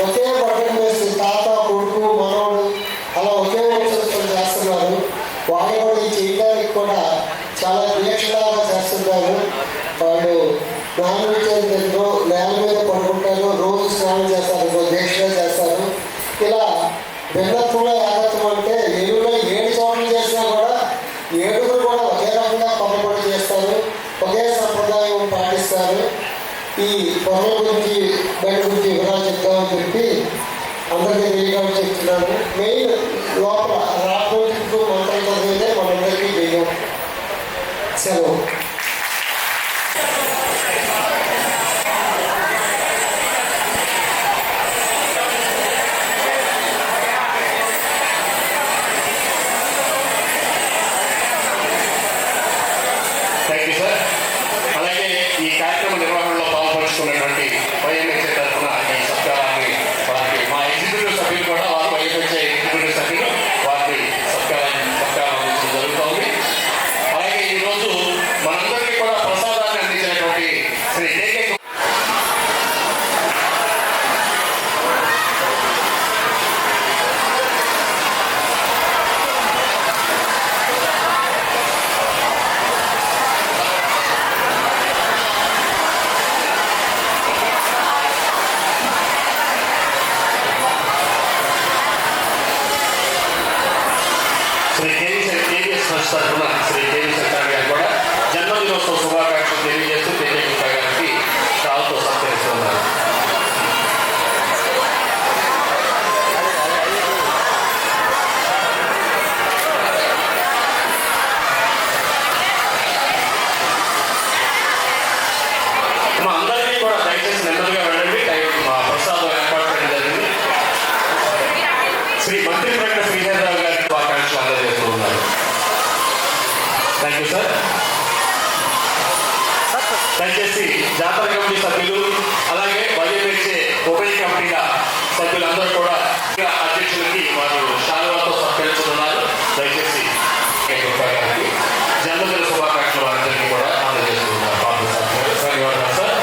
ఒకే బట్టలు వేసి తాత, కొడుకు, మనవడు అలా ఒకే వంశస్థులు చేస్తున్నారు. వాళ్ళు కూడా ఇది చేయడానికి కూడా చాలా దీక్షలాగా చేస్తుంటారు. వాళ్ళు స్నానం చేసేందుకు నేల మీద పడుకుంటారు, రోజు స్నానం చేస్తారు, దీక్షగా చేస్తారు. ఇలా భిన్నత్వంలో ఏకత్వం అంటే ఎరువులో 7 చోట్ల చేసినా కూడా 7 కూడా ఒకే రకంగా పనులు చేస్తారు, ఒకే సంప్రదాయం పాటిస్తారు. ఈ పనుల గురించి బయట గురించి వివరాలు చెప్తామని చెప్పి అందరికీ తెలియడం చెప్తున్నాను. మెయిన్ లోపల రాకపోతే మంత్రం చదివితే మనందరికీ తెలియం. సెలవు. Thank you sir. అలాగే ఈ కార్యక్రమ నిర్వహణలో పాల్పంచుకున్నటువంటి వైఎంహెచ్ఏ తరఫున ఈ సత్కారాన్ని వారికి మా ఎగ్జిక్యూటివ్ సభ్యులు కూడా వారు వైఎంహెచ్ఏ ఎగ్జిక్యూటివ్ సభ్యులు వారికి సత్కారం అందించడం జరుగుతోంది. అలాగే ఈరోజు మన దయచేసి జాతర కమిటీ సభ్యులు అలాగే వైఎంహెచ్ఏ ఉభయ కమిటీల సభ్యులందరూ కూడా అధ్యక్షులకి వారు శాలువాతో సత్కరిస్తున్నారు. దయచేసి జన్మదిన శుభాకాంక్షలు వారందరికీ కూడా అందజేస్తున్నారు. ధన్యవాదాలు సార్.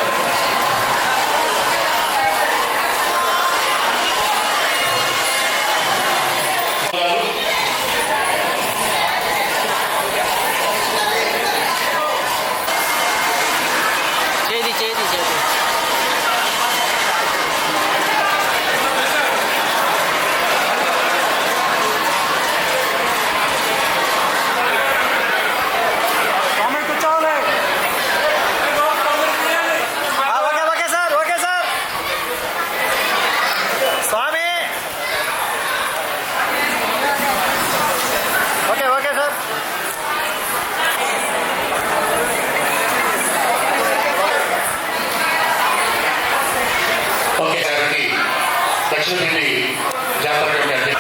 చేది చేది చేది ఓకే సార్, ఓకే సార్. స్వామి ఓకే ఓకే సార్. ఓకే గారికి దక్షిణ ఢిల్లీ జాతర కమిటీ